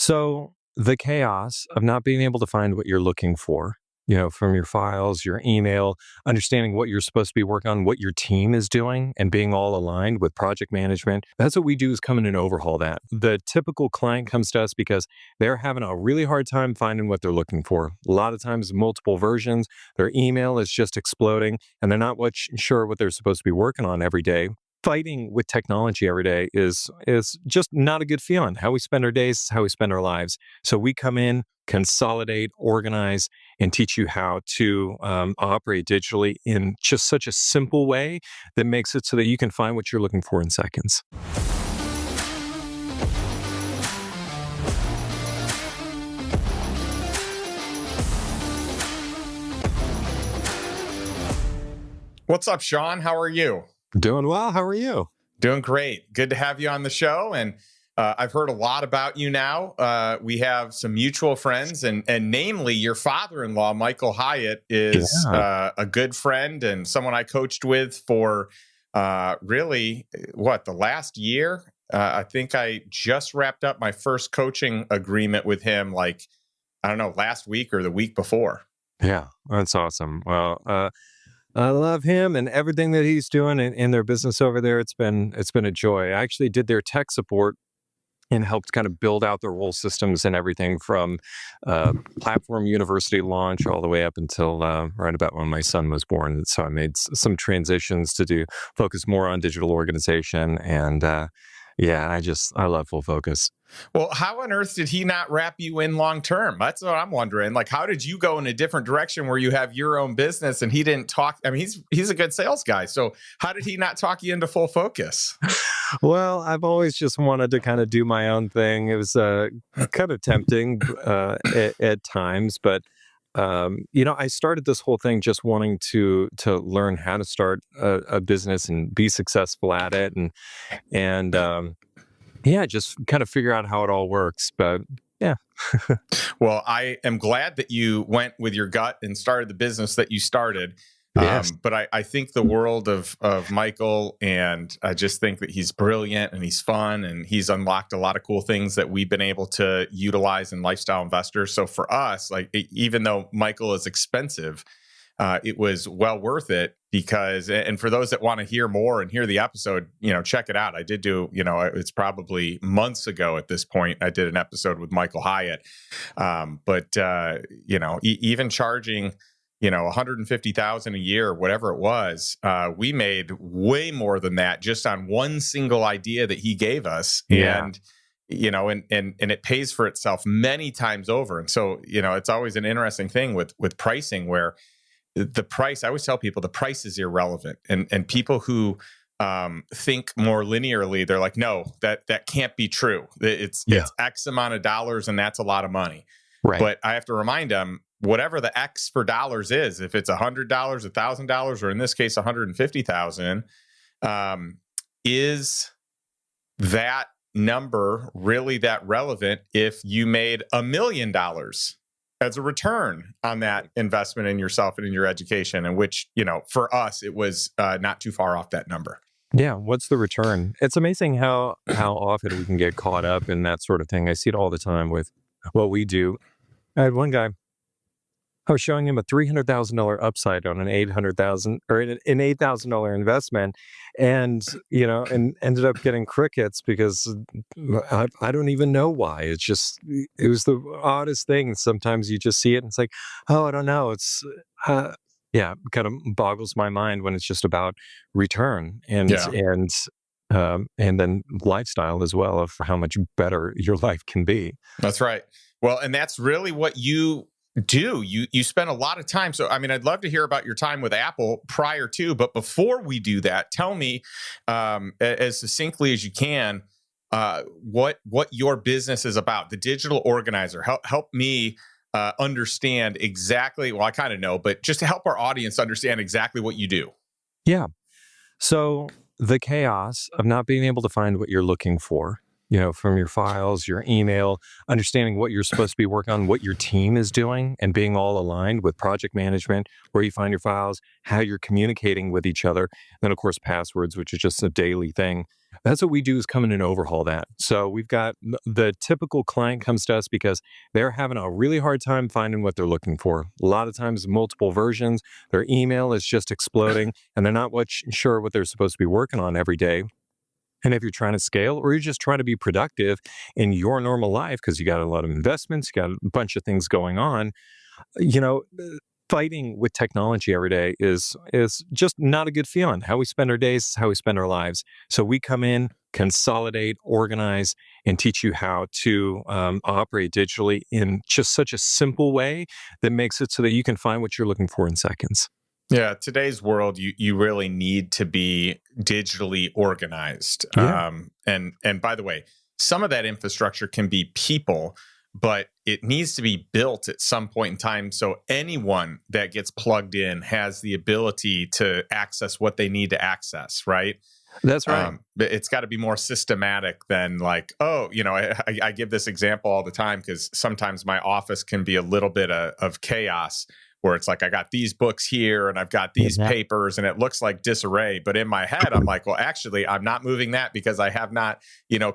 So the chaos of not being able to find what you're looking for, from your files, your email, understanding what you're supposed to be working on, what your team is doing, and being all aligned with project management. That's what we do is come in and overhaul that. The typical client comes to us because they're having a really hard time finding what they're looking for. A lot of times, multiple versions, their email is just exploding, and they're not sure what they're supposed to be working on every day. Fighting with technology every day is just not a good feeling. How we spend our days is how we spend our lives. So we come in, consolidate, organize, and teach you how to operate digitally in just such a simple way that makes it so that you can find what you're looking for in seconds. What's up, Shawn? How are you? Doing well. How are you? Doing great. Good to have you on the show. And I've heard a lot about you now. We have some mutual friends, and namely your father-in-law, Michael Hyatt, is a good friend and someone I coached with for the last year. I think I just wrapped up my first coaching agreement with him, last week or the week before. Yeah, that's awesome. Well, I love him and everything that he's doing in their business over there. It's been a joy. I actually did their tech support and helped kind of build out their whole systems and everything from platform university launch all the way up until right about when my son was born. So I made some transitions to focus more on digital organization. And I love Full Focus. Well, how on earth did he not wrap you in long term? That's what I'm wondering. How did you go in a different direction where you have your own business and he didn't talk? I mean, he's a good sales guy. So how did he not talk you into Full Focus? Well, I've always just wanted to kind of do my own thing. It was kind of tempting at times, but I started this whole thing just wanting to learn how to start a business and be successful at it, and just kind of figure out how it all works. But yeah. Well, I am glad that you went with your gut and started the business that you started. Yes. But I think the world of Michael, and I just think that he's brilliant and he's fun and he's unlocked a lot of cool things that we've been able to utilize in Lifestyle Investors. So for us, even though Michael is expensive, it was well worth it because, and for those that want to hear more and hear the episode, check it out. I did do, it's probably months ago at this point, I did an episode with Michael Hyatt. Even charging, $150,000 a year, whatever it was, we made way more than that just on one single idea that he gave us. Yeah. And it pays for itself many times over. And so, it's always an interesting thing with pricing where the price, I always tell people the price is irrelevant. And people who think more linearly, they're like, no, that can't be true. It's X amount of dollars and that's a lot of money. Right. But I have to remind them, whatever the X for dollars is, if it's $100, $1,000, or in this case, $150,000, is that number really that relevant if you made $1 million as a return on that investment in yourself and in your education, and which, for us, it was not too far off that number. Yeah. What's the return? It's amazing how often we can get caught up in that sort of thing. I see it all the time with what we do. I had one guy, I was showing him a $300,000 upside on an $800,000 investment, and ended up getting crickets because I don't even know why. It was the oddest thing. Sometimes you just see it and it's like, oh, I don't know. It's kind of boggles my mind when it's just about return and then lifestyle as well of how much better your life can be. That's right. Well, and that's really what you do. You spend a lot of time. So, I mean, I'd love to hear about your time with Apple prior to, but before we do that, tell me as succinctly as you can what your business is about. The Digital Organizer. Help me understand exactly. Well, I kind of know, but just to help our audience understand exactly what you do. Yeah. So the chaos of not being able to find what you're looking for, from your files, your email, understanding what you're supposed to be working on, what your team is doing, and being all aligned with project management, where you find your files, how you're communicating with each other. And then, of course, passwords, which is just a daily thing. That's what we do, is come in and overhaul that. So we've got the typical client comes to us because they're having a really hard time finding what they're looking for. A lot of times, multiple versions, their email is just exploding, and they're not sure what they're supposed to be working on every day. And if you're trying to scale, or you're just trying to be productive in your normal life because you got a lot of investments, you got a bunch of things going on, you know, fighting with technology every day is just not a good feeling. How we spend our days is how we spend our lives. So we come in, consolidate, organize, and teach you how to operate digitally in just such a simple way that makes it so that you can find what you're looking for in seconds. Yeah, today's world, you really need to be digitally organized. Yeah, And by the way, some of that infrastructure can be people, but it needs to be built at some point in time so anyone that gets plugged in has the ability to access what they need to access, right? that's right. But it's got to be more systematic than like, oh, I give this example all the time because sometimes my office can be a little bit of chaos where it's like I got these books here and I've got these Yeah. papers and it looks like disarray. But in my head, I'm like, well, actually, I'm not moving that because I have not,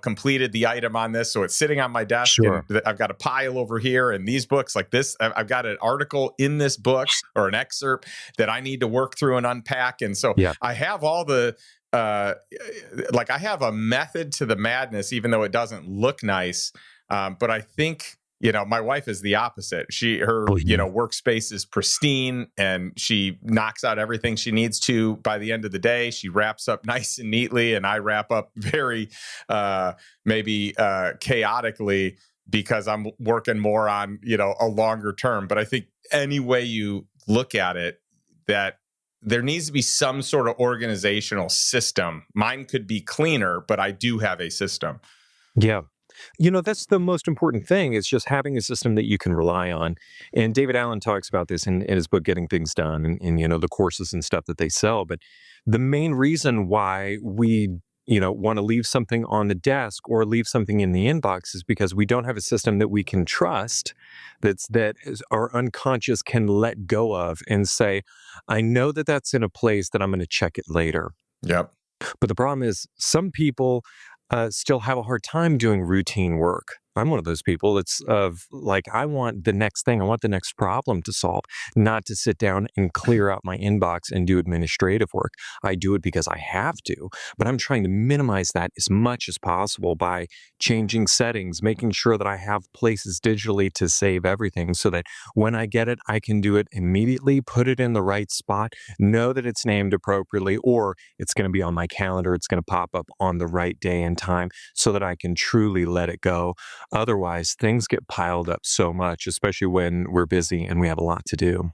completed the item on this. So it's sitting on my desk and Sure. I've got a pile over here and these books like this. I've got an article in this book or an excerpt that I need to work through and unpack. And so Yeah. I have all the, uh, like I have a method to the madness, even though it doesn't look nice. But I think, my wife is the opposite. Her Oh, yeah. workspace is pristine and she knocks out everything she needs to by the end of the day. She wraps up nice and neatly, and I wrap up very, maybe chaotically because I'm working more on, a longer term. But I think any way you look at it, that there needs to be some sort of organizational system. Mine could be cleaner, but I do have a system. Yeah. That's the most important thing, is just having a system that you can rely on. And David Allen talks about this in his book, Getting Things Done, and the courses and stuff that they sell. But the main reason why we, want to leave something on the desk or leave something in the inbox is because we don't have a system that we can trust, our unconscious can let go of and say, I know that that's in a place that I'm going to check it later. Yep. But the problem is, some people still have a hard time doing routine work. I'm one of those people. It's of like, I want the next thing. I want the next problem to solve, not to sit down and clear out my inbox and do administrative work. I do it because I have to, but I'm trying to minimize that as much as possible by changing settings, making sure that I have places digitally to save everything so that when I get it, I can do it immediately, put it in the right spot, know that it's named appropriately, or it's going to be on my calendar. It's going to pop up on the right day and time so that I can truly let it go. Otherwise, things get piled up so much, especially when we're busy and we have a lot to do.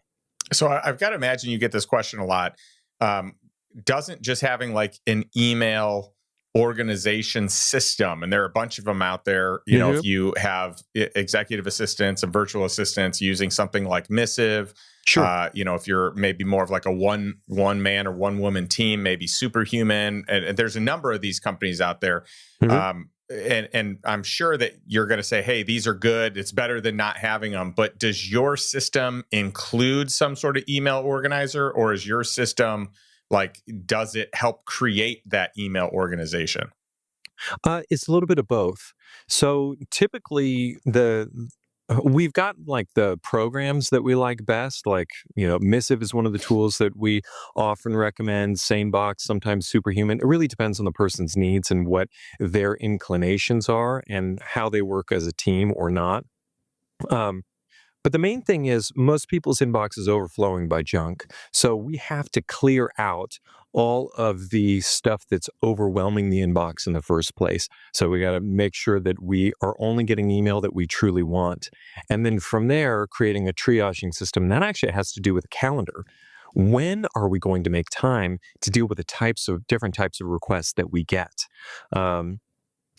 So I've got to imagine you get this question a lot. Um, doesn't just having like an email organization system, and there are a bunch of them out there, Mhm. if you have executive assistants and virtual assistants using something like Missive, Sure. if you're maybe more of like a one man or one woman team, maybe Superhuman, and there's a number of these companies out there. Mhm. And I'm sure that you're going to say, hey, these are good. It's better than not having them. But does your system include some sort of email organizer, or is your system like, does it help create that email organization? It's a little bit of both. So typically, we've got like the programs that we like best. Like, Missive is one of the tools that we often recommend. SaneBox, sometimes Superhuman. It really depends on the person's needs and what their inclinations are and how they work as a team or not. Um, But the main thing is, most people's inbox is overflowing by junk. So we have to clear out all of the stuff that's overwhelming the inbox in the first place. So we got to make sure that we are only getting email that we truly want. And then from there, creating a triaging system. That actually has to do with a calendar. When are we going to make time to deal with the different types of requests that we get? Um,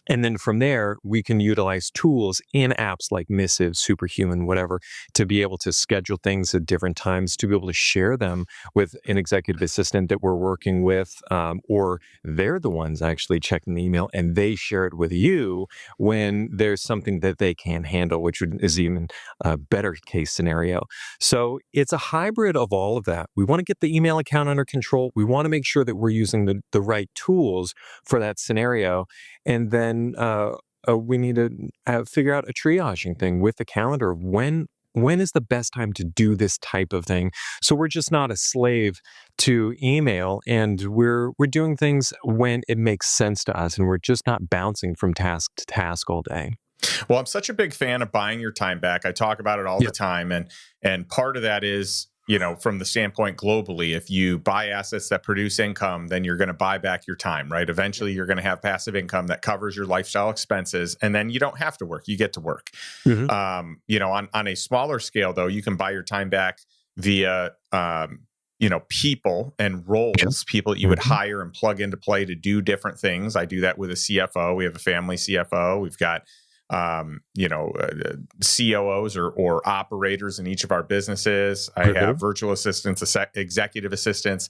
And then from there, we can utilize tools in apps like Missive, Superhuman, whatever, to be able to schedule things at different times, to be able to share them with an executive assistant that we're working with, or they're the ones actually checking the email and they share it with you when there's something that they can't handle, is even a better case scenario. So it's a hybrid of all of that. We want to get the email account under control. We want to make sure that we're using the right tools for that scenario. And then we need to figure out a triaging thing with the calendar of when is the best time to do this type of thing. So we're just not a slave to email, and we're doing things when it makes sense to us, and we're just not bouncing from task to task all day. Well, I'm such a big fan of buying your time back. I talk about it all Yeah. the time, and part of that is, from the standpoint globally, if you buy assets that produce income, then you're going to buy back your time, right? Eventually, you're going to have passive income that covers your lifestyle expenses, and then you don't have to work; you get to work. Mhm. On a smaller scale, though, you can buy your time back via people and roles, people that you would Mhm. hire and plug into play to do different things. I do that with a CFO. We have a family CFO. We've got COOs or operators in each of our businesses. I have virtual assistants, executive assistants.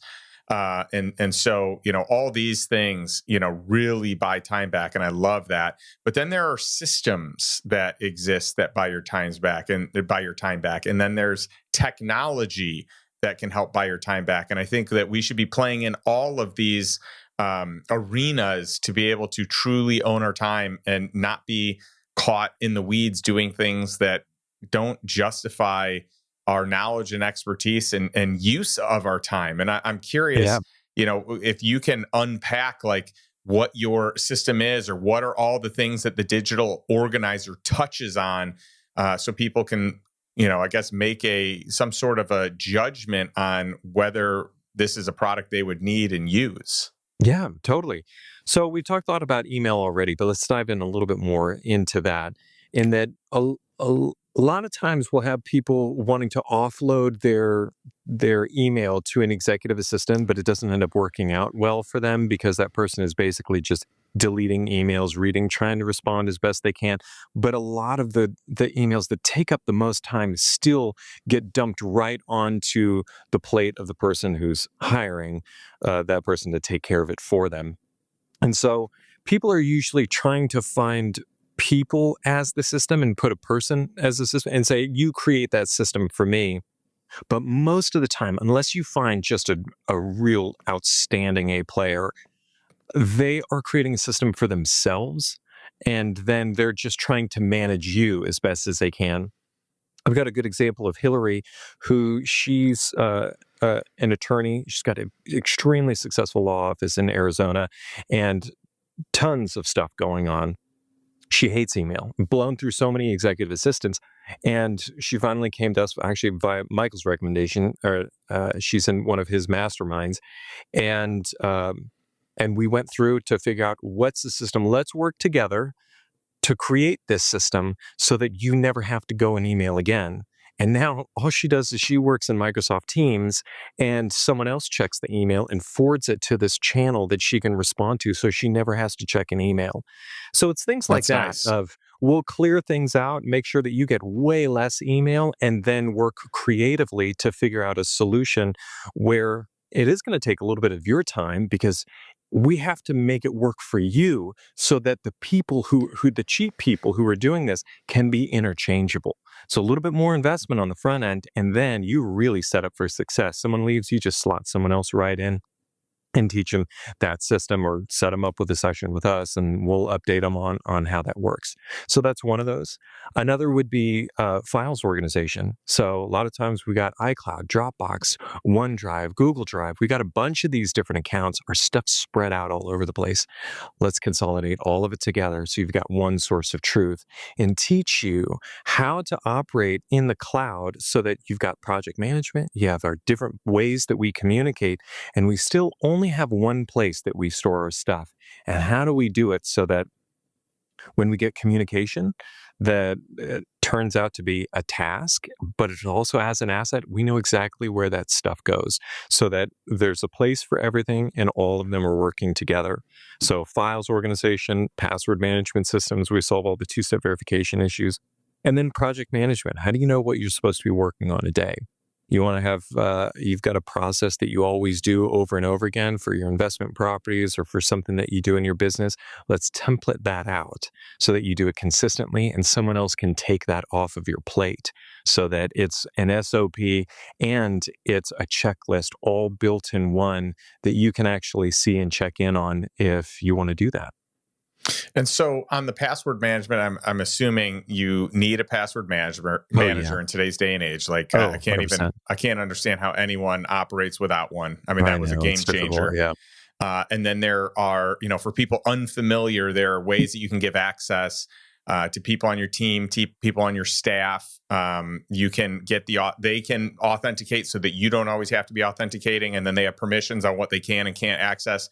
And so, all these things, really buy time back. And I love that. But then there are systems that exist that buy your times back and buy your time back. And then there's technology that can help buy your time back. And I think that we should be playing in all of these arenas to be able to truly own our time and not be caught in the weeds doing things that don't justify our knowledge and expertise and use of our time. And I'm curious, Yeah. if you can unpack like what your system is, or what are all the things that the digital organizer touches on, so people can, I guess, make some sort of a judgment on whether this is a product they would need and use. Yeah, totally. So we talked a lot about email already, but let's dive in a little bit more into that. In that, a lot of times we'll have people wanting to offload their email to an executive assistant, but it doesn't end up working out well for them because that person is basically just deleting emails, reading, trying to respond as best they can. But a lot of the emails that take up the most time still get dumped right onto the plate of the person who's hiring that person to take care of it for them. And so people are usually trying to find people as the system and put a person as the system and say, you create that system for me. But most of the time, unless you find just a real outstanding A player, they are creating a system for themselves. And then they're just trying to manage you as best as they can. I've got a good example of Hillary, who she's an attorney. She's got an extremely successful law office in Arizona and tons of stuff going on. She hates email, blown through so many executive assistants. And she finally came to us, actually, via Michael's recommendation. She's in one of his masterminds. And, and we went through to figure out what's the system. Let's work together to create this system so that you never have to go and email again. And now all she does is she works in Microsoft Teams and someone else checks the email and forwards it to this channel that she can respond to so she never has to check an email. So it's things like That's that nice. of we'll clear things out, make sure that you get way less email, and then work creatively to figure out a solution where it is going to take a little bit of your time because we have to make it work for you so that the people who the cheap people who are doing this can be interchangeable. So a little bit more investment on the front end, and then you really set up for success. Someone leaves, you just slot someone else right in and teach them that system or set them up with a session with us, and we'll update them on how that works. So that's one of those. Another would be files organization. So a lot of times we got iCloud, Dropbox, OneDrive, Google Drive. We got a bunch of these different accounts. Our stuff's spread out all over the place. Let's consolidate all of it together so you've got one source of truth and teach you how to operate in the cloud so that you've got project management. You have our different ways that we communicate, and we still only have one place that we store our stuff. And how do we do it so that when we get communication that turns out to be a task, but it also has an asset, we know exactly where that stuff goes so that there's a place for everything and all of them are working together. So files organization, password management systems, we solve all the two-step verification issues. And then project management. How do you know what you're supposed to be working on a day? You want to have, you've got a process that you always do over and over again for your investment properties or for something that you do in your business. Let's template that out so that you do it consistently and someone else can take that off of your plate so that it's an SOP and it's a checklist all built in one that you can actually see and check in on if you want to do that. And so on the password management, I'm assuming you need a password manager in today's day and age. Like Oh, I can't understand how anyone operates without one. I mean, I that was a know, game it's difficult, changer. yeah. And then there are, for people unfamiliar, there are ways that you can give access to people on your team, people on your staff. You can get they can authenticate so that you don't always have to be authenticating, and then they have permissions on what they can and can't access.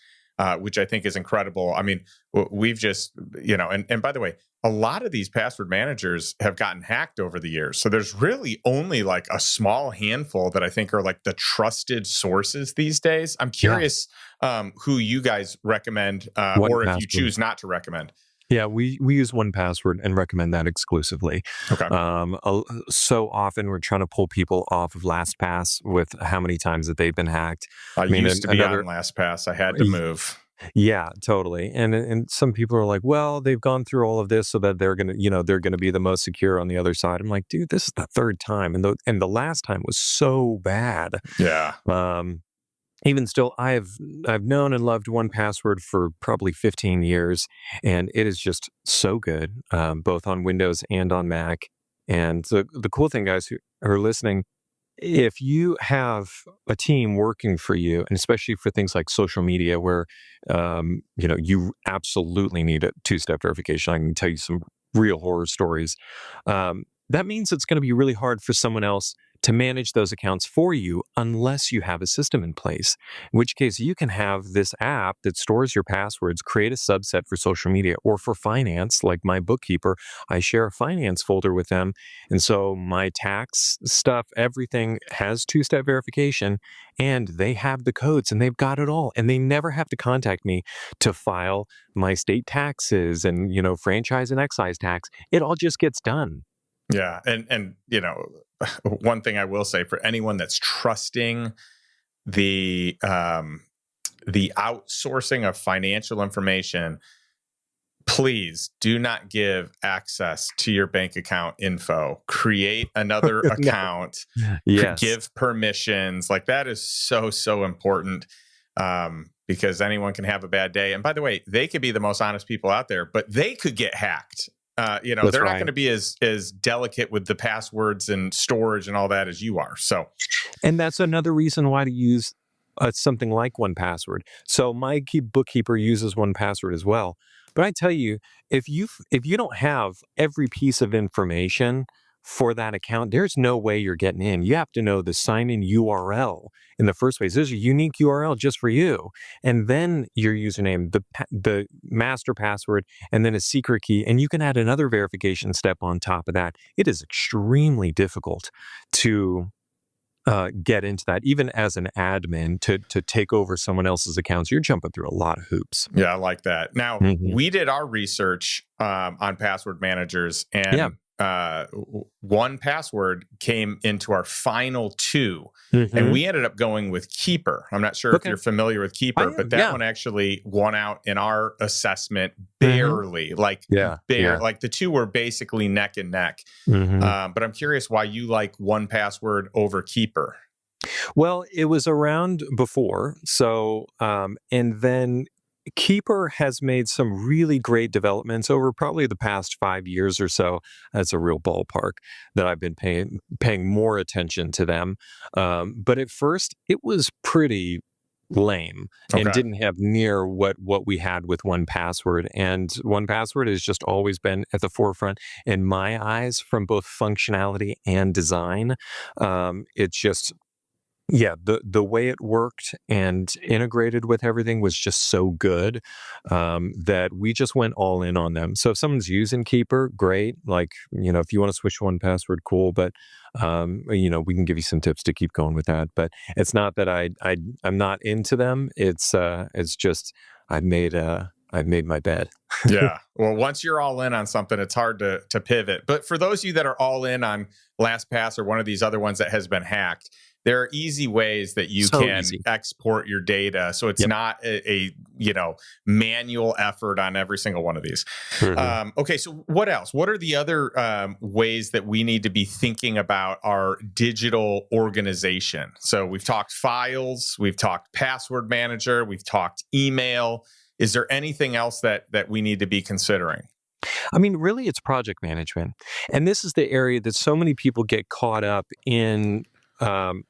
Which I think is incredible. I mean, we've just, and by the way, a lot of these password managers have gotten hacked over the years. So there's really only like a small handful that I think are like the trusted sources these days. I'm curious who you guys recommend or if you choose not to recommend. Yeah, we use 1Password and recommend that exclusively. Okay. So often we're trying to pull people off of LastPass with how many times that they've been hacked. I used to be on LastPass. I had to move. Yeah, totally. And some people are like, well, they've gone through all of this so that they're gonna be the most secure on the other side. I'm like, dude, this is the third time, and the last time was so bad. Yeah. Even still, I've known and loved 1Password for probably 15 years, and it is just so good, both on Windows and on Mac. And the cool thing, guys who are listening, if you have a team working for you, and especially for things like social media, where you absolutely need a two-step verification, I can tell you some real horror stories. That means it's going to be really hard for someone else to manage those accounts for you unless you have a system in place, in which case you can have this app that stores your passwords, create a subset for social media or for finance, like my bookkeeper. I share a finance folder with them. And so my tax stuff, everything has two-step verification and they have the codes and they've got it all. And they never have to contact me to file my state taxes and, franchise and excise tax. It all just gets done. Yeah. And one thing I will say for anyone that's trusting the outsourcing of financial information, please do not give access to your bank account info. Create another account. Yes. Give permissions. Like that is so important. Because anyone can have a bad day. And by the way, they could be the most honest people out there, but they could get hacked. They're not going to be as delicate with the passwords and storage and all that as you are. So, and that's another reason why to use something like 1Password. So my bookkeeper uses 1Password as well. But I tell you, if you don't have every piece of information for that account, there's no way you're getting in. You have to know the sign-in URL in the first place. There's a unique URL just for you. And then your username, the master password, and then a secret key. And you can add another verification step on top of that. It is extremely difficult to get into that. Even as an admin, to take over someone else's accounts, you're jumping through a lot of hoops. Yeah, I like that. Now, we did our research on password managers, and 1Password came into our final two, and we ended up going with Keeper. I'm not sure if you're familiar with Keeper, but that one actually won out in our assessment barely. Like the two were basically neck and neck. But I'm curious why you like 1Password over Keeper. Well, it was around before, so and then Keeper has made some really great developments over probably the past 5 years or so. That's a real ballpark that I've been paying more attention to them. But at first, it was pretty lame and didn't have near what we had with 1Password. And 1Password has just always been at the forefront in my eyes from both functionality and design. It's just Yeah, the way it worked and integrated with everything was just so good that we just went all in on them. So if someone's using Keeper, great. Like, if you want to switch to one password, cool. But we can give you some tips to keep going with that. But it's not that I'm not into them. It's just I've made my bed. Yeah. Well, once you're all in on something, it's hard to pivot. But for those of you that are all in on LastPass or one of these other ones that has been hacked, there are easy ways that you So can easy. export your data, so it's Yep. not a manual effort on every single one of these. Mhm. Okay, so what else? What are the other ways that we need to be thinking about our digital organization? So we've talked files, we've talked password manager, we've talked email. Is there anything else that we need to be considering? I mean, really, it's project management. And this is the area that so many people get caught up um,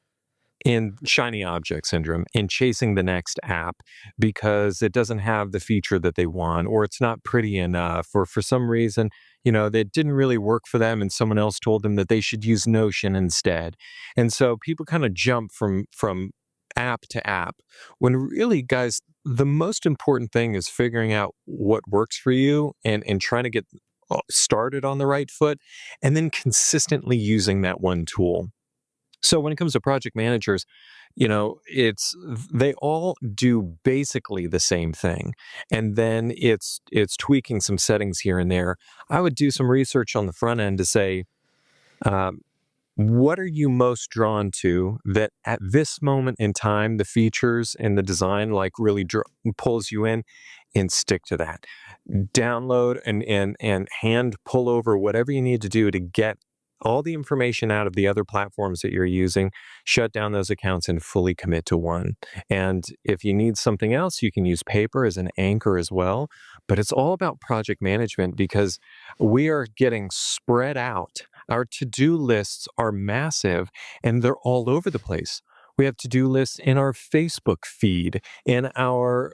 in shiny object syndrome, in chasing the next app because it doesn't have the feature that they want, or it's not pretty enough, or for some reason, that didn't really work for them and someone else told them that they should use Notion instead. And so people kind of jump from app to app when really, guys, the most important thing is figuring out what works for you and trying to get started on the right foot and then consistently using that one tool. So when it comes to project managers, it's they all do basically the same thing. And then it's tweaking some settings here and there. I would do some research on the front end to say, um, what are you most drawn to that at this moment in time, the features and the design like really pulls you in, and stick to that. Download and hand pull over whatever you need to do to get all the information out of the other platforms that you're using, shut down those accounts and fully commit to one. And if you need something else, you can use paper as an anchor as well. But it's all about project management because we are getting spread out. Our to-do lists are massive and they're all over the place. We have to-do lists in our Facebook feed, in our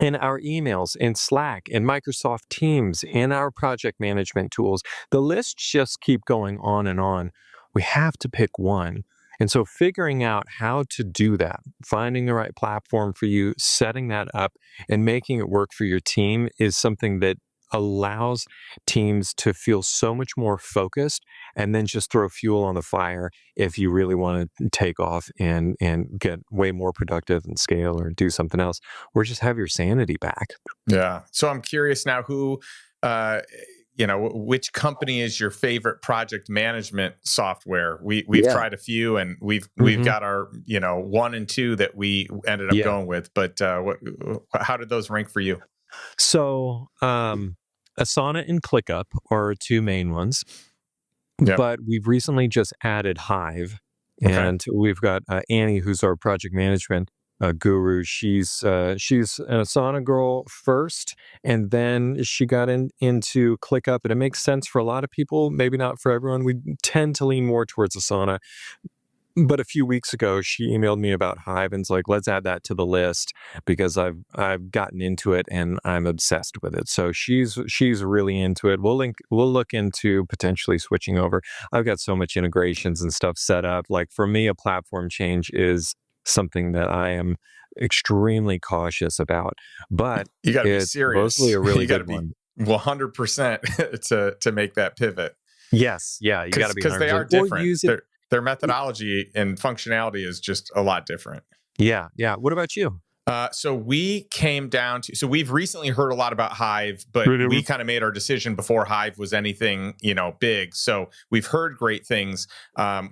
emails, in Slack, in Microsoft Teams, in our project management tools. The lists just keep going on and on. We have to pick one. And so figuring out how to do that, finding the right platform for you, setting that up, and making it work for your team is something that allows teams to feel so much more focused and then just throw fuel on the fire if you really want to take off and get way more productive and scale or do something else or just have your sanity back. Yeah. So I'm curious now uh, which company is your favorite project management software? We've Yeah. tried a few, and we've Hmm. got our one and two that we ended up Yeah. going with. But how did those rank for you? So, Asana and ClickUp are two main ones, Yep. but we've recently just added Hive, Okay. and we've got Annie, who's our project management guru. She's an Asana girl first, and then she got into ClickUp, and it makes sense for a lot of people, maybe not for everyone. We tend to lean more towards Asana. But a few weeks ago, she emailed me about Hive and's like, let's add that to the list because I've gotten into it and I'm obsessed with it. So she's really into it. We'll look into potentially switching over. I've got so much integrations and stuff set up. Like for me, a platform change is something that I am extremely cautious about. But You got to be it's mostly serious. a really You got to good be one. 100% to make that pivot, Yes, yeah, you got to be because they are 100%. Or different. use it. Their methodology and functionality is just a lot different. Yeah, yeah. What about you? So we came down to, so we've recently heard a lot about Hive, but we kind of made our decision before Hive was anything, big. So we've heard great things.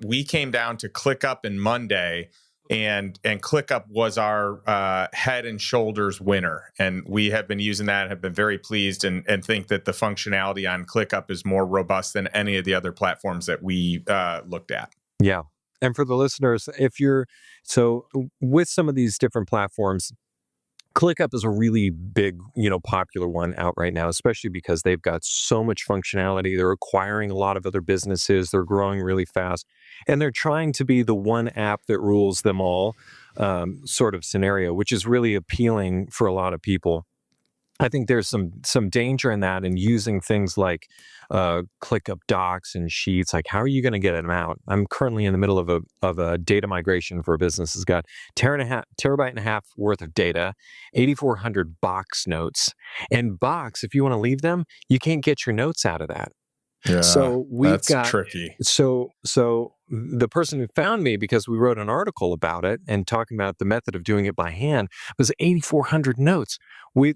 We came down to ClickUp and Monday, and ClickUp was our head and shoulders winner. And we have been using that, have been very pleased, and think that the functionality on ClickUp is more robust than any of the other platforms that we looked at. Yeah. And for the listeners, with some of these different platforms, ClickUp is a really big, popular one out right now, especially because they've got so much functionality. They're acquiring a lot of other businesses. They're growing really fast. And they're trying to be the one app that rules them all sort of scenario, which is really appealing for a lot of people. I think there's some danger in that, and using things like ClickUp docs and sheets. Like, how are you going to get them out? I'm currently in the middle of a data migration for a business that's got terabyte and a half worth of data, 8,400 box notes, and box. If you want to leave them, you can't get your notes out of that. Yeah, So we've that's got tricky. so the person who found me, because we wrote an article about it and talking about the method of doing it by hand, was 8,400 notes.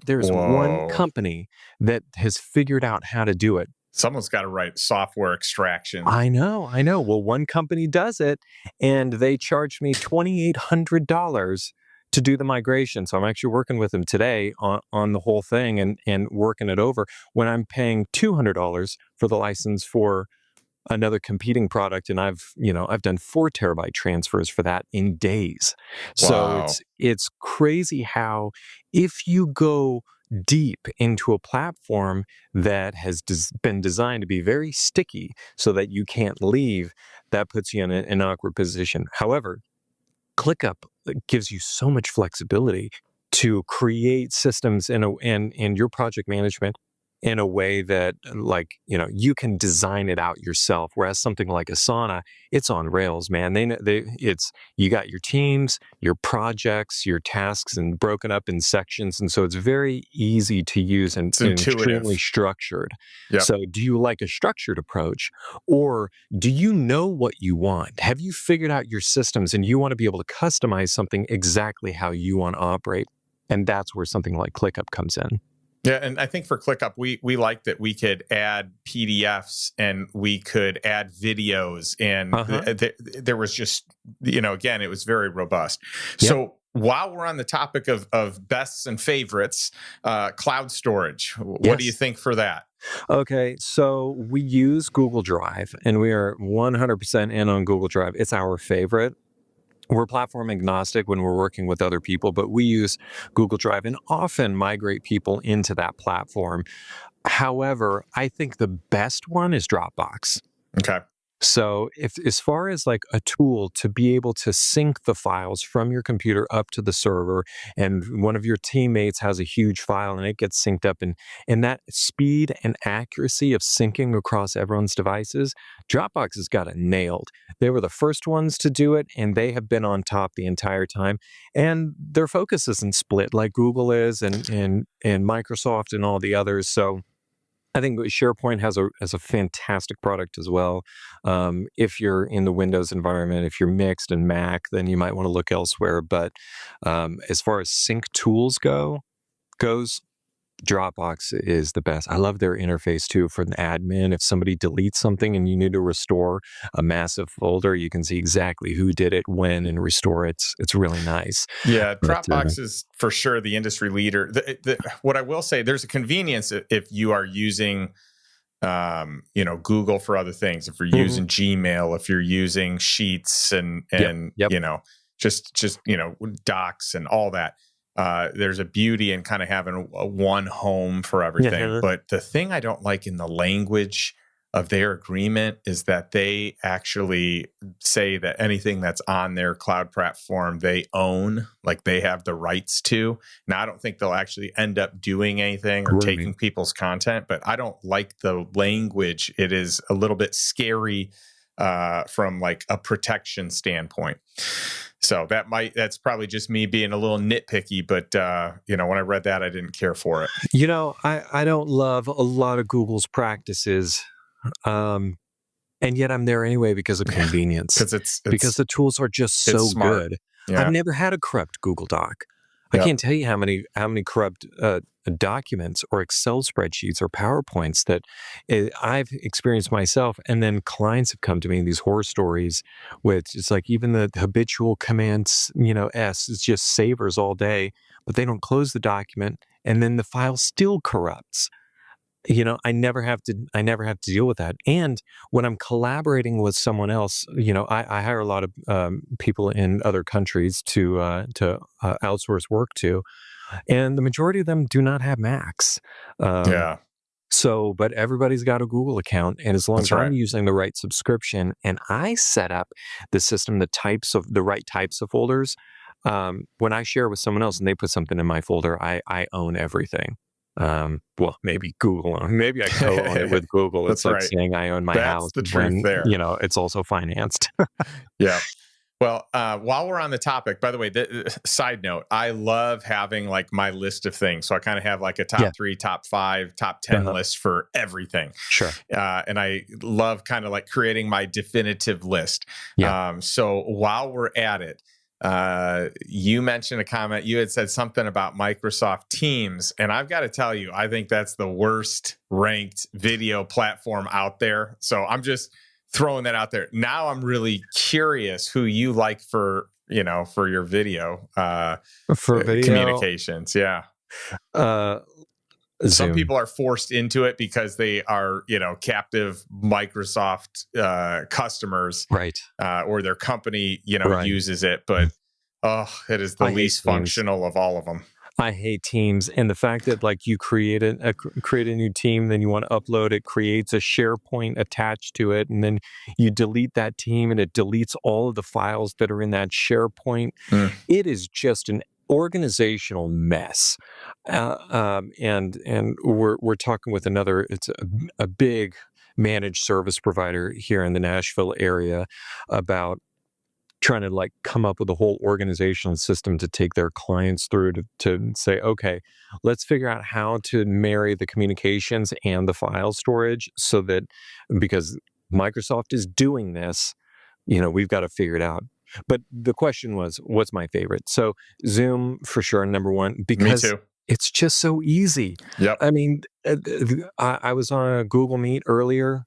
There's one Whoa. company that has figured out how to do it. Someone's got to write software extraction. I know. Well, one company does it, and they charged me $2,800 to do the migration. So I'm actually working with them today on the whole thing and working it over, when I'm paying $200 for the license for another competing product, and I've done 4 terabyte transfers for that in days. So Wow. it's crazy how, if you go deep into a platform that has been designed to be very sticky so that you can't leave, that puts you in an awkward position. However, ClickUp gives you so much flexibility to create systems and your project management in a way that, like, you can design it out yourself. Whereas something like Asana, it's on rails, man. You got your teams, your projects, your tasks, and broken up in sections, and so it's very easy to use It's and extremely intuitive. structured. Yep. So, do you like a structured approach, or do you know what you want? Have you figured out your systems and you want to be able to customize something exactly how you want to operate? And that's where something like ClickUp comes in. Yeah, and I think for ClickUp, we like that we could add PDFs and we could add videos, and there was just, again, it was very robust. Yep. So while we're on the topic of bests and favorites, cloud storage, what do you Yes. think for that? Okay, so we use Google Drive, and we are 100% in on Google Drive. It's our favorite. We're platform agnostic when we're working with other people, but we use Google Drive and often migrate people into that platform. However, I think the best one is Dropbox. Okay. So, if as far as like a tool to be able to sync the files from your computer up to the server, and one of your teammates has a huge file and it gets synced up, and that speed and accuracy of syncing across everyone's devices, Dropbox has got it nailed. They were the first ones to do it, and they have been on top the entire time. And their focus isn't split like Google is, and Microsoft and all the others. So I think SharePoint has a fantastic product as well. If you're in the Windows environment, if you're mixed and Mac, then you might want to look elsewhere. But as far as sync tools goes, Dropbox is the best. I love their interface too for an admin. If somebody deletes something and you need to restore a massive folder, you can see exactly who did it, when, and restore it. It's really nice. Yeah, But Dropbox is for sure the industry leader. What I will say, there's a convenience if you are using, Google for other things. If you're using Gmail, if you're using Sheets and Yep. just docs and all that. There's a beauty in kind of having a one home for everything. Yeah. But the thing I don't like in the language of their agreement is that they actually say that anything that's on their cloud platform they own, like they have the rights to. Now, I don't think they'll actually end up doing anything or taking people's content, but I don't like the language. It is a little bit scary from like a protection standpoint. So that's probably just me being a little nitpicky, but when I read that, I didn't care for it. I don't love a lot of Google's practices. And yet I'm there anyway because of convenience. Because the tools are just so good. Yeah. I've never had a corrupt Google Doc. Yep. I can't tell you how many corrupt documents or Excel spreadsheets or PowerPoints that I've experienced myself. And then clients have come to me in these horror stories with it's like even the habitual commands, S is just savers all day, but they don't close the document, and then the file still corrupts. I never have to deal with that. And when I'm collaborating with someone else, I hire a lot of people in other countries to outsource work to, and the majority of them do not have Macs. So, but everybody's got a Google account, and as long as I'm using the right subscription and I set up the system, the right types of folders, when I share with someone else and they put something in my folder, I own everything. Well, maybe Google. Maybe I co-own it with Google. It's That's like right. saying I own my That's house the truth when, there. it's also financed. Yeah. Well, while we're on the topic, by the way, side note, I love having like my list of things. So I kind of have like a Yeah. top 3, top 5, top 10 Uh-huh. list for everything. Sure. And I love kind of like creating my definitive list. Yeah. So while we're at it, you mentioned a comment. You had said something about Microsoft Teams. And I've got to tell you, I think that's the worst ranked video platform out there. So I'm just throwing that out there. Now I'm really curious who you like for your video For video, communications. Yeah. uh, Some Zoom. people are forced into it because they are, captive Microsoft customers, Right. or their company, Right. uses it. But it is the I hate least Teams. functional of all of them. I hate Teams, and the fact that like you create a new team, then you want to upload it, creates a SharePoint attached to it, and then you delete that team, and it deletes all of the files that are in that SharePoint. Mm. It is just an organizational mess, and we're talking with another. It's a big managed service provider here in the Nashville area about trying to like come up with a whole organizational system to take their clients through to say, okay, let's figure out how to marry the communications and the file storage so that because Microsoft is doing this, we've got to figure it out. But the question was, what's my favorite? So Zoom for sure, number one, Me because too. it's just so easy. Yep. I mean, I was on a Google Meet earlier.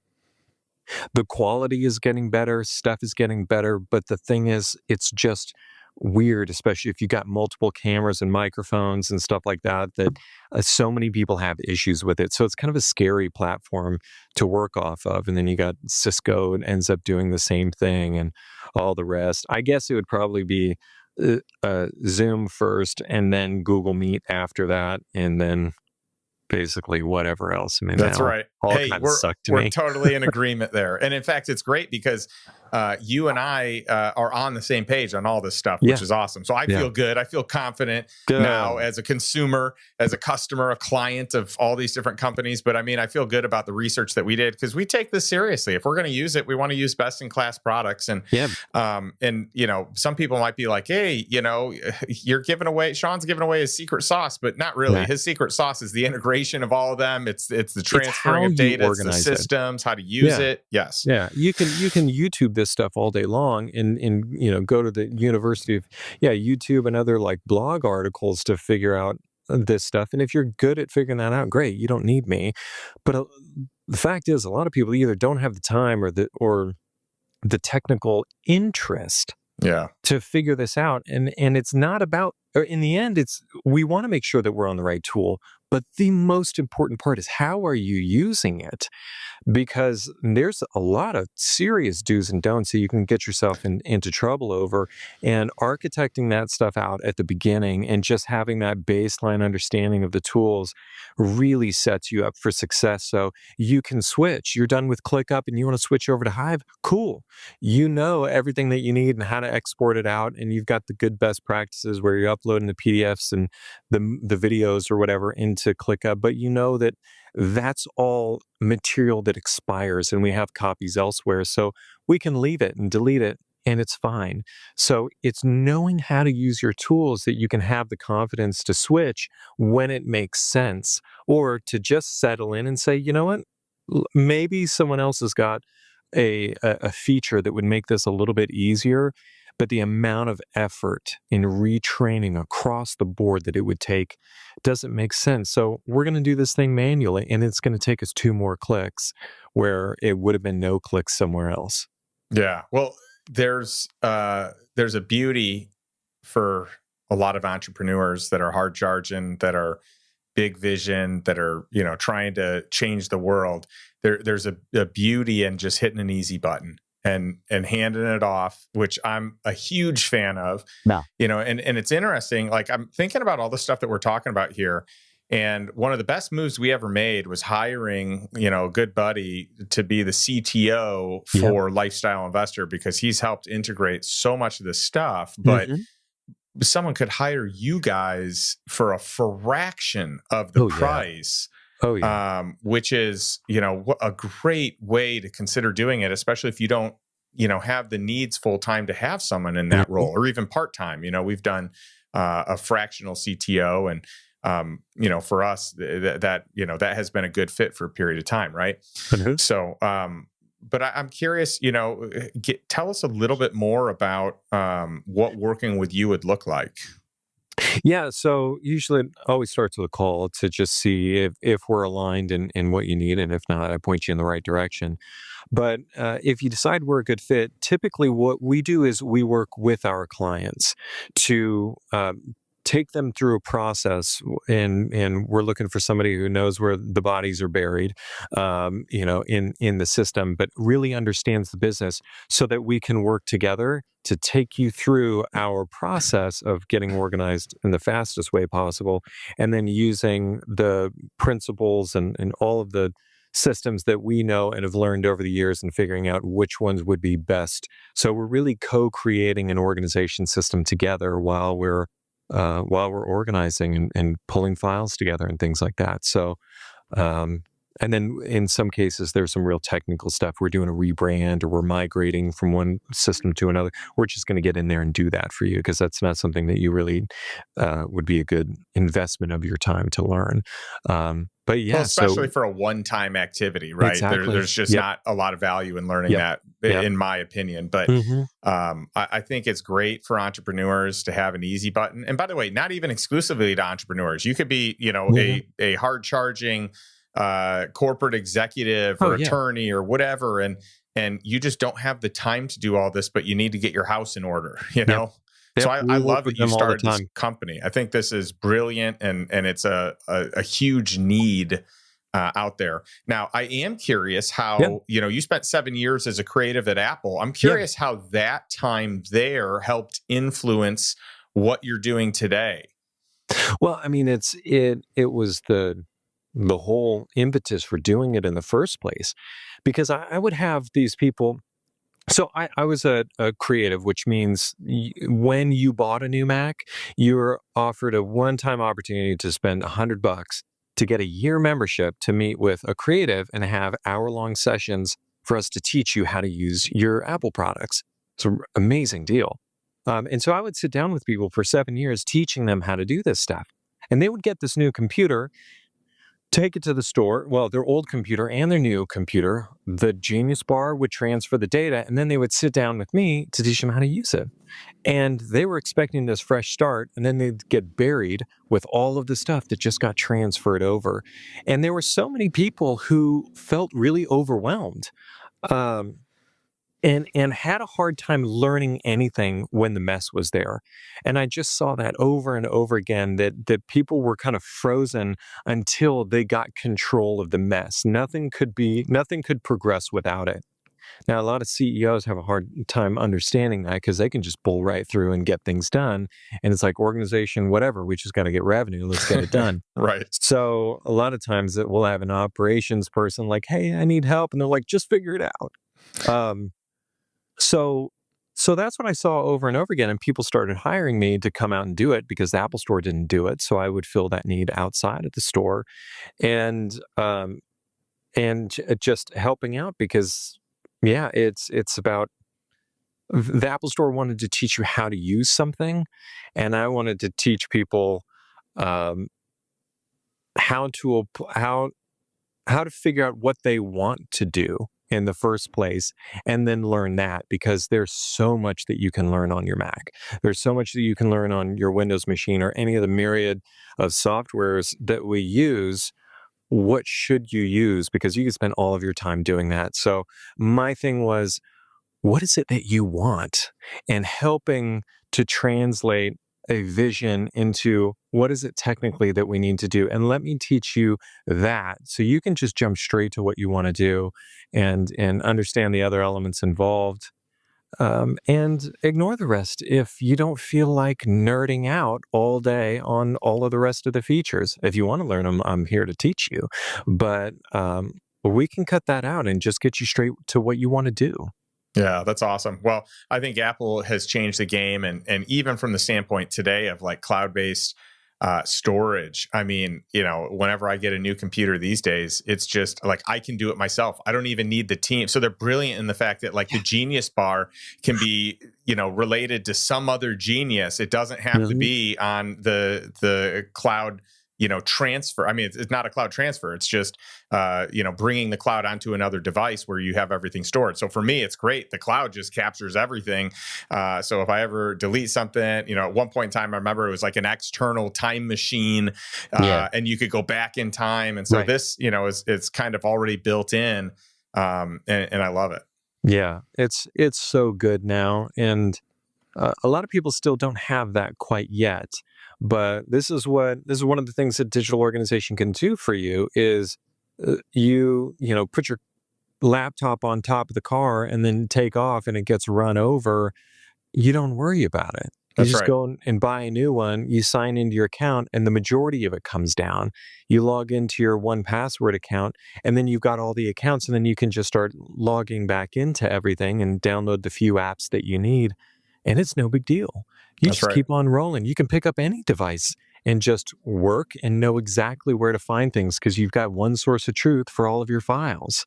The quality is getting better, stuff is getting better, but the thing is, it's just weird, especially if you got multiple cameras and microphones and stuff like that, that so many people have issues with it. So it's kind of a scary platform to work off of. And then you got Cisco and ends up doing the same thing and all the rest. I guess it would probably be Zoom first and then Google Meet after that. And then basically whatever else. I mean, That's now right. all Hey, kind of suck to we're me. totally in agreement there. And in fact, it's great because you and I are on the same page on all this stuff, which is awesome. So I feel good. I feel confident now as a consumer, as a customer, a client of all these different companies. But I mean, I feel good about the research that we did because we take this seriously. If we're going to use it, we want to use best in class products. And some people might be like, hey, you're giving away, Sean's giving away his secret sauce, but not really. Yeah. His secret sauce is the integration of all of them. It's the transferring of data, it's the systems, how to use it. Yes. Yeah. You can YouTube this stuff all day long and go to the University of YouTube and other like blog articles to figure out this stuff. And if you're good at figuring that out, great. You don't need me. But the fact is, a lot of people either don't have the time or the technical interest to figure this out. And it's not about, or in the end, we want to make sure that we're on the right tool. But the most important part is how are you using it? Because there's a lot of serious do's and don'ts that you can get yourself into trouble over. And architecting that stuff out at the beginning and just having that baseline understanding of the tools really sets you up for success. So you can switch. You're done with ClickUp and you want to switch over to Hive? Cool. You know everything that you need and how to export it out. And you've got the good best practices where you're uploading the PDFs and the videos or whatever into ClickUp. But you know that that's all material that expires and we have copies elsewhere. So we can leave it and delete it and it's fine. So it's knowing how to use your tools that you can have the confidence to switch when it makes sense or to just settle in and say, you know what, maybe someone else has got a feature that would make this a little bit easier. But the amount of effort in retraining across the board that it would take doesn't make sense. So we're going to do this thing manually, and it's going to take us 2 more clicks where it would have been no clicks somewhere else. Yeah. Well, there's a beauty for a lot of entrepreneurs that are hard charging, that are big vision, that are, trying to change the world. There's a beauty in just hitting an easy button and handing it off, which I'm a huge fan of. No. And it's interesting. Like I'm thinking about all the stuff that we're talking about here. And one of the best moves we ever made was hiring, a good buddy to be the CTO for Lifestyle Investor because he's helped integrate so much of this stuff. But someone could hire you guys for a fraction of the Oh yeah. price, Oh yeah. which is, a great way to consider doing it, especially if you don't, have the needs full time to have someone in that Mhm. role, or even part time. We've done a fractional CTO, and for us, that has been a good fit for a period of time, right? Mhm. So, but I'm curious, tell us a little bit more about what working with you would look like. Yeah, so usually it always starts with a call to just see if we're aligned in what you need, and if not, I point you in the right direction. But if you decide we're a good fit, typically what we do is we work with our clients to take them through a process, and we're looking for somebody who knows where the bodies are buried, in the system, but really understands the business, so that we can work together to take you through our process of getting organized in the fastest way possible, and then using the principles and all of the systems that we know and have learned over the years, and figuring out which ones would be best. So we're really co-creating an organization system together while we're organizing and pulling files together and things like that. So um, and then in some cases, there's some real technical stuff. We're doing a rebrand, or we're migrating from one system to another. We're just going to get in there and do that for you, because that's not something that you really would be a good investment of your time to learn. But Well, yeah, especially so for a one-time activity, right? exactly. There's just Yep. not a lot of value in learning Yep. that, Yep. in my opinion. But Hmm. I think it's great for entrepreneurs to have an easy button. And by the way, not even exclusively to entrepreneurs. You could be, Hmm. a hard-charging corporate executive Oh or yeah. attorney or whatever, and you just don't have the time to do all this, but you need to get your house in order. Yep. So Yep. I We work love that with you them all the started this time. company. I think this is brilliant, and it's a huge need out there. Now, I am curious Yeah. how, you spent 7 years as a creative at Apple. I'm Yeah. curious how that time there helped influence what you're doing today. Well, I mean, it was the whole impetus for doing it in the first place, because I would have these people. So I was a creative, which means when you bought a new Mac, you're offered a one-time opportunity to spend $100 to get a year membership to meet with a creative and have hour-long sessions for us to teach you how to use your Apple products. It's an amazing deal. And so I would sit down with people for 7 years teaching them how to do this stuff. And they would get this new computer, take it to the store, well, their old computer and their new computer, the Genius Bar would transfer the data, and then they would sit down with me to teach them how to use it. And they were expecting this fresh start, and then they'd get buried with all of the stuff that just got transferred over. And there were so many people who felt really overwhelmed. Um, and had a hard time learning anything when the mess was there. And I just saw that over and over again, that people were kind of frozen until they got control of the mess. Nothing could progress without it. Now, a lot of CEOs have a hard time understanding that, because they can just pull right through and get things done. And it's like, organization, whatever, we just got to get revenue. Let's get it done. Right. So a lot of times that we'll have an operations person like, hey, I need help. And they're like, just figure it out. Um, so so that's what I saw over and over again, and people started hiring me to come out and do it, because the Apple Store didn't do it, so I would fill that need outside of the store, and just helping out, because yeah, it's about the Apple Store wanted to teach you how to use something, and I wanted to teach people um, how to how to figure out what they want to do in the first place, and then learn that, because there's so much that you can learn on your Mac. There's so much that you can learn on your Windows machine, or any of the myriad of softwares that we use. What should you use? Because you can spend all of your time doing that. So my thing was, what is it that you want, and helping to translate a vision into what is it technically that we need to do, and let me teach you that, so you can just jump straight to what you want to do, and understand the other elements involved, and ignore the rest if you don't feel like nerding out all day on all of the rest of the features. If you want to learn them, I'm here to teach you, but we can cut that out and just get you straight to what you want to do. Yeah, that's awesome. Well, I think Apple has changed the game, and even from the standpoint today of like cloud-based storage. I mean, whenever I get a new computer these days, it's just like I can do it myself. I don't even need the team. So they're brilliant in the fact that like the Genius Bar can be, related to some other genius. It doesn't have to Mhm. be on the cloud, transfer. I mean, it's not a cloud transfer. It's just, bringing the cloud onto another device where you have everything stored. So for me, it's great. The cloud just captures everything. So if I ever delete something, at one point in time, I remember it was like an external time machine, Yeah, and you could go back in time. And so right. this, it's kind of already built in, and I love it. Yeah, it's so good now, and a lot of people still don't have that quite yet. But this is one of the things that digital organization can do for you is you put your laptop on top of the car and then take off, and it gets run over. You don't worry about it. You That's just right. go and buy a new one, you sign into your account, and the majority of it comes down. You log into your 1Password account, and then you've got all the accounts, and then you can just start logging back into everything and download the few apps that you need, and it's no big deal. You That's just right. keep on rolling. You can pick up any device and just work and know exactly where to find things because you've got one source of truth for all of your files.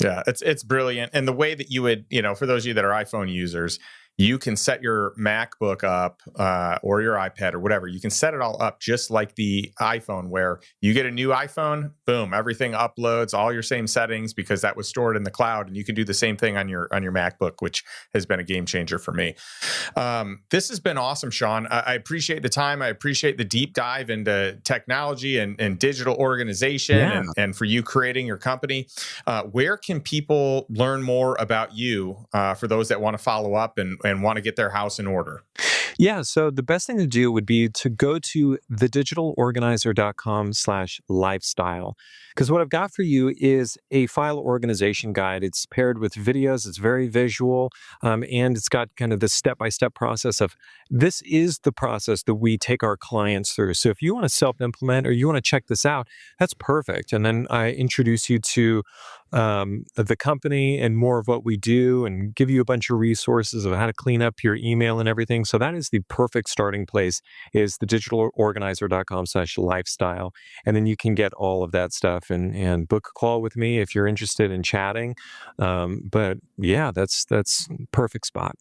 Yeah, it's brilliant. And the way that you would, for those of you that are iPhone users, you can set your MacBook up, or your iPad or whatever. You can set it all up just like the iPhone, where you get a new iPhone, boom, everything uploads, all your same settings because that was stored in the cloud, and you can do the same thing on your MacBook, which has been a game changer for me. This has been awesome, Shawn. I appreciate the time. I appreciate the deep dive into technology and digital organization, Yeah. and for you creating your company. Where can people learn more about you, for those that want to follow up and want to get their house in order? Yeah, so the best thing to do would be to go to thedigitalorganizer.com/lifestyle. Because what I've got for you is a file organization guide. It's paired with videos, it's very visual, and it's got kind of the step by step process of this is the process that we take our clients through. So if you want to self implement or you want to check this out, that's perfect. And then I introduce you to the company and more of what we do and give you a bunch of resources of how to clean up your email and everything. So that is the perfect starting place is thedigitalorganizer.com/lifestyle. And then you can get all of that stuff and book a call with me if you're interested in chatting. But yeah, that's perfect spot.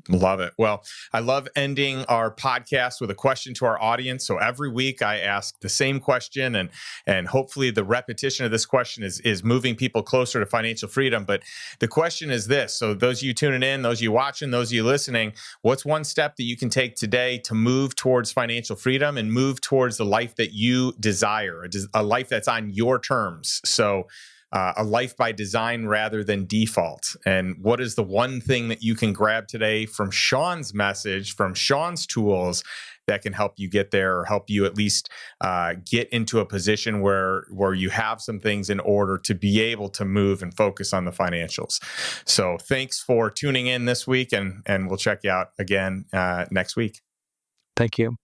Love it. Well, I love ending our podcast with a question to our audience. So every week I ask the same question, and hopefully the repetition of this question is moving people closer to financial freedom. But the question is this. So those of you tuning in, those of you watching, those of you listening, what's one step that you can take today to move towards financial freedom and move towards the life that you desire, a life that's on your terms? So a life by design rather than default. And what is the one thing that you can grab today from Shawn's message, from Shawn's tools that can help you get there, or help you at least get into a position where you have some things in order to be able to move and focus on the financials? So thanks for tuning in this week, and we'll check you out again next week. Thank you.